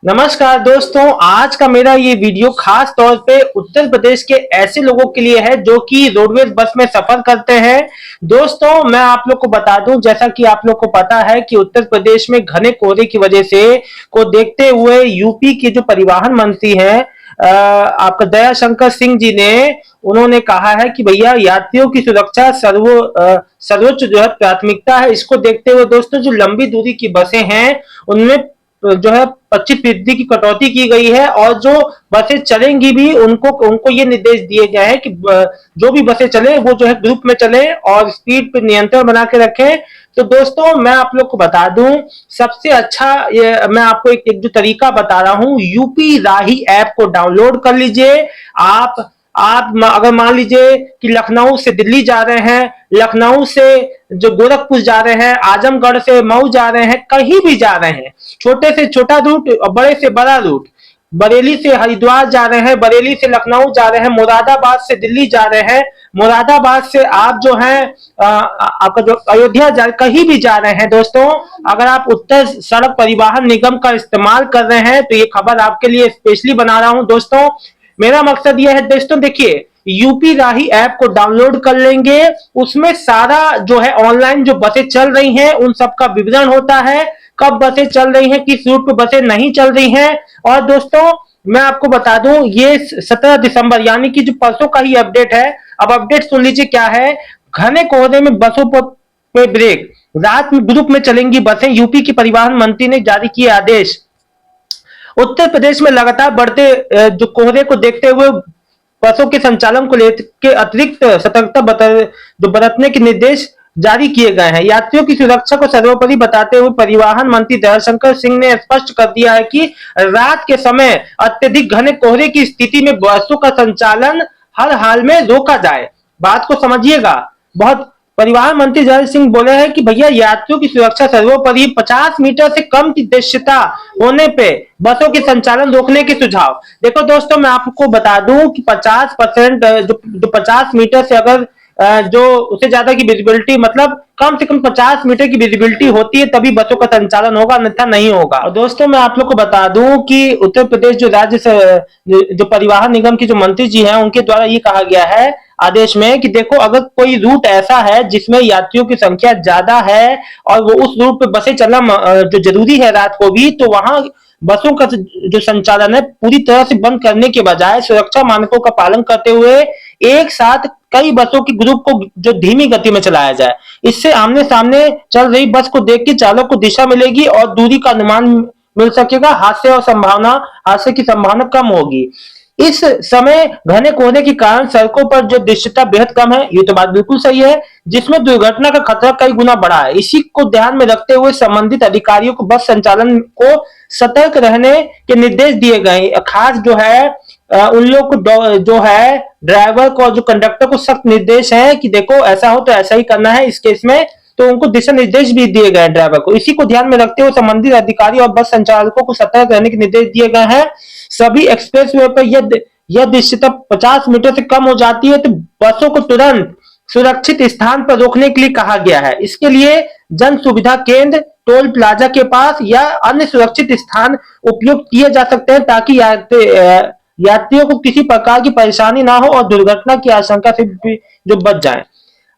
नमस्कार दोस्तों, आज का मेरा ये वीडियो खास तौर पे उत्तर प्रदेश के ऐसे लोगों के लिए है जो कि रोडवेज बस में सफर करते हैं। दोस्तों, मैं आप लोग को बता दूं, जैसा कि आप लोग को पता है कि उत्तर प्रदेश में घने कोहरे की वजह से को देखते हुए यूपी के जो परिवहन मंत्री हैं आपका दयाशंकर सिंह जी ने उन्होंने कहा है कि भैया यात्रियों की सुरक्षा सर्वोच्च जो है प्राथमिकता है। इसको देखते हुए दोस्तों, जो लंबी दूरी की बसें हैं उनमें जो है 25% की कटौती की गई है और जो बसें चलेंगी भी उनको उनको ये निर्देश दिए गए हैं कि जो भी बसें चले वो जो है ग्रुप में चले और स्पीड पर नियंत्रण बना के रखें। तो दोस्तों, मैं आप लोग को बता दूं, सबसे अच्छा ये मैं आपको एक जो तरीका बता रहा हूं, यूपी राही ऐप को डाउनलोड कर लीजिए। आप अगर मान लीजिए कि लखनऊ से दिल्ली जा रहे हैं, लखनऊ से जो गोरखपुर जा रहे हैं, आजमगढ़ से मऊ जा रहे हैं, कहीं भी जा रहे हैं, छोटे से छोटा रूट और बड़े से बड़ा रूट, बरेली से हरिद्वार जा रहे हैं, बरेली से लखनऊ जा रहे हैं, मुरादाबाद से दिल्ली जा रहे हैं, मुरादाबाद से आप जो है आपका जो अयोध्या जा कहीं भी जा रहे हैं दोस्तों, अगर आप उत्तर सड़क परिवहन निगम का इस्तेमाल कर रहे हैं तो ये खबर आपके लिए स्पेशली बना रहा हूं दोस्तों। मेरा मकसद यह है दोस्तों, देखिए, यूपी राही ऐप को डाउनलोड कर लेंगे, उसमें सारा जो है ऑनलाइन जो बसें चल रही हैं उन सबका विवरण होता है, कब बसें चल रही हैं, किस रूट पे बसें नहीं चल रही हैं। और दोस्तों, मैं आपको बता दूं, ये 17 दिसंबर यानी कि जो परसों का ही अपडेट है। अब अपडेट सुन लीजिए क्या है। घने कोहरे में बसों पे ब्रेक, रात में ग्रुप में चलेंगी बसें, यूपी की परिवहन मंत्री ने जारी किए आदेश। उत्तर प्रदेश में लगातार बढ़ते जो कोहरे को देखते हुए बसों के संचालन को लेकर अतिरिक्त सतर्कता जो बरतने के निर्देश जारी किए गए हैं। यात्रियों की सुरक्षा को सर्वोपरि बताते हुए परिवहन मंत्री दयाशंकर सिंह ने स्पष्ट कर दिया है कि रात के समय अत्यधिक घने कोहरे की स्थिति में बसों का संचालन हर हाल में रोका जाए। बात को समझिएगा। बहुत परिवहन मंत्री जय सिंह बोले हैं कि भैया यात्रियों की सुरक्षा सर्वोपरि, 50 मीटर से कम की दृश्यता होने पे बसों के संचालन रोकने के सुझाव। देखो दोस्तों, मैं आपको बता दूं कि 50% जो 50 मीटर से अगर जो उससे ज्यादा की विजिबिलिटी, मतलब कम से कम 50 मीटर की विजिबिलिटी होती है तभी बसों का संचालन होगा, अन्यथा नहीं होगा। और दोस्तों, मैं आप लोग को बता दूं कि उत्तर प्रदेश जो राज्य से जो परिवहन निगम की जो मंत्री जी हैं उनके द्वारा ये कहा गया है आदेश में कि देखो, अगर कोई रूट ऐसा है जिसमें यात्रियों की संख्या ज्यादा है और वो उस रूट पे बसें चलना जो जरूरी है रात को भी, तो वहां बसों का जो संचालन है पूरी तरह से बंद करने के बजाय सुरक्षा मानकों का पालन करते हुए एक साथ कई बसों की ग्रुप को जो धीमी गति में चलाया जाए। इससे आमने सामने चल रही बस को देख के चालक को दिशा मिलेगी और दूरी का अनुमान मिल सकेगा। हादसे की संभावना कम होगी। इस समय घने कोहरे के कारण सड़कों पर जो दृश्यता बेहद कम है, ये तो बात बिल्कुल सही है, जिसमें दुर्घटना का खतरा कई गुना बढ़ा है। इसी को ध्यान में रखते हुए संबंधित अधिकारियों को बस संचालन को सतर्क रहने के निर्देश दिए गए। खास जो है उन लोग को जो है ड्राइवर को और जो कंडक्टर को सख्त निर्देश है कि देखो ऐसा हो तो ऐसा ही करना है। इस केस में तो उनको दिशा निर्देश भी दिए गए ड्राइवर को। इसी को ध्यान में रखते हुए संबंधित अधिकारी और बस संचालकों को सतर्क रहने के निर्देश दिए गए हैं। सभी एक्सप्रेस वे पर यह दृश्यता 50 मीटर से कम हो जाती है तो बसों को तुरंत सुरक्षित स्थान पर रोकने के लिए कहा गया है। इसके लिए जन सुविधा केंद्र, टोल प्लाजा के पास या अन्य सुरक्षित स्थान उपयोग किए जा सकते हैं ताकि यात्रियों को किसी प्रकार की परेशानी ना हो और दुर्घटना की आशंका से भी जो बच जाए।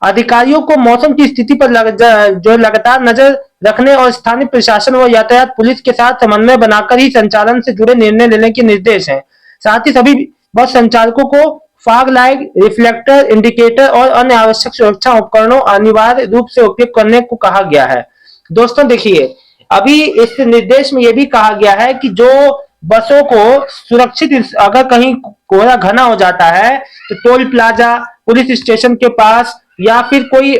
अधिकारियों को मौसम की स्थिति पर जो लगातार नजर रखने और स्थानीय प्रशासन व यातायात पुलिस के साथ समन्वय बनाकर ही संचालन से जुड़े निर्णय लेने के निर्देश हैं। साथ ही सभी बस संचालकों को फॉग लाइट, रिफ्लेक्टर, इंडिकेटर और अन्य आवश्यक सुरक्षा उपकरणों अनिवार्य रूप से उपयोग करने को कहा गया है। दोस्तों देखिए, अभी इस निर्देश में यह भी कहा गया है कि जो बसों को सुरक्षित, अगर कहीं कोहरा घना हो जाता है तो टोल प्लाजा, पुलिस स्टेशन के पास या फिर कोई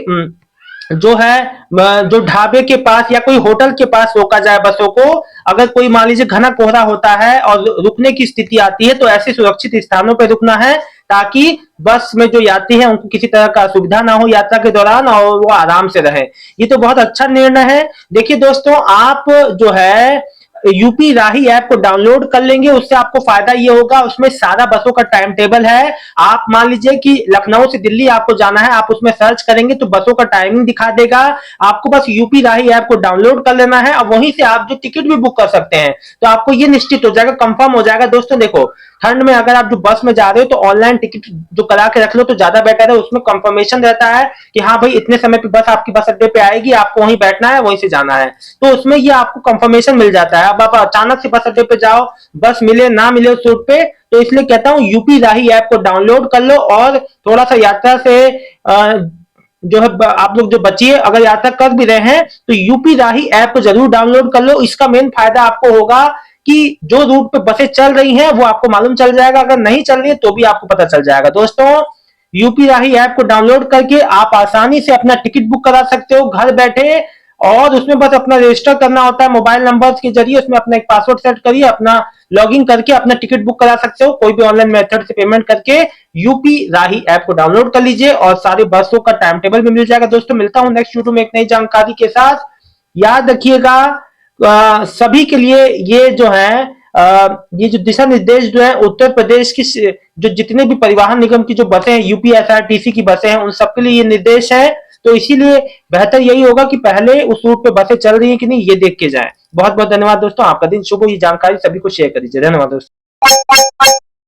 जो है जो ढाबे के पास या कोई होटल के पास रोका जाए बसों को। अगर कोई मान लीजिए घना कोहरा होता है और रुकने की स्थिति आती है तो ऐसे सुरक्षित स्थानों पर रुकना है ताकि बस में जो यात्री है उनको किसी तरह का असुविधा ना हो यात्रा के दौरान और वो आराम से रहे। ये तो बहुत अच्छा निर्णय है। देखिए दोस्तों, आप जो है यूपी राही ऐप को डाउनलोड कर लेंगे, उससे आपको फायदा ये होगा, उसमें सारा बसों का टाइम टेबल है। आप मान लीजिए कि लखनऊ से दिल्ली आपको जाना है, आप उसमें सर्च करेंगे तो बसों का टाइमिंग दिखा देगा। आपको बस यूपी राही ऐप को डाउनलोड कर लेना है और वहीं से आप जो टिकट भी बुक कर सकते हैं। तो आपको ये निश्चित हो जाएगा, कंफर्म हो जाएगा। दोस्तों देखो, ठंड में अगर आप जो बस में जा रहे हो तो ऑनलाइन टिकट जो करा के रख लो तो ज्यादा बेटर है। उसमें कंफर्मेशन रहता है कि हाँ भाई इतने समय पे बस आपकी बस अड्डे पे आएगी, आपको वहीं बैठना है, वहीं से जाना है। तो उसमें ये आपको कंफर्मेशन मिल जाता है। अब आप अचानक से बस अड्डे पे जाओ, बस मिले ना मिले उस रूट पे, तो इसलिए कहता हूँ यूपी राही ऐप को डाउनलोड कर लो और थोड़ा सा यात्रा से जो है आप लोग जो बचिए। अगर यात्रा कर भी रहे हैं तो यूपी राही ऐप को जरूर डाउनलोड कर लो। इसका मेन फायदा आपको होगा कि जो रूट पे बसें चल रही हैं वो आपको मालूम चल जाएगा, अगर नहीं चल रही है तो भी आपको पता चल जाएगा। दोस्तों, यूपी राही ऐप को डाउनलोड करके आप आसानी से अपना टिकट बुक करा सकते हो घर बैठे। और उसमें बस अपना रजिस्टर करना होता है मोबाइल नंबर के जरिए, उसमें अपना एक पासवर्ड सेट करिए, अपना लॉगिन करके अपना टिकट बुक करा सकते हो कोई भी ऑनलाइन मेथड से पेमेंट करके। यूपी राही ऐप को डाउनलोड कर लीजिए और सारे बसों का टाइम टेबल भी मिल जाएगा। दोस्तों मिलता हूं नेक्स्ट वीडियो में एक नई जानकारी के साथ। याद रखिएगा, सभी के लिए ये जो है ये जो दिशा निर्देश जो है उत्तर प्रदेश की जो जितने भी परिवहन निगम की जो बसें हैं, यूपीएसआरटीसी की बसें हैं, उन सबके लिए ये निर्देश है। तो इसीलिए बेहतर यही होगा कि पहले उस रूट पे बसें चल रही हैं कि नहीं ये देख के जाएं। बहुत बहुत धन्यवाद दोस्तों, आपका दिन शुभ हो। ये जानकारी सभी को शेयर कर दीजिए। धन्यवाद दोस्तों।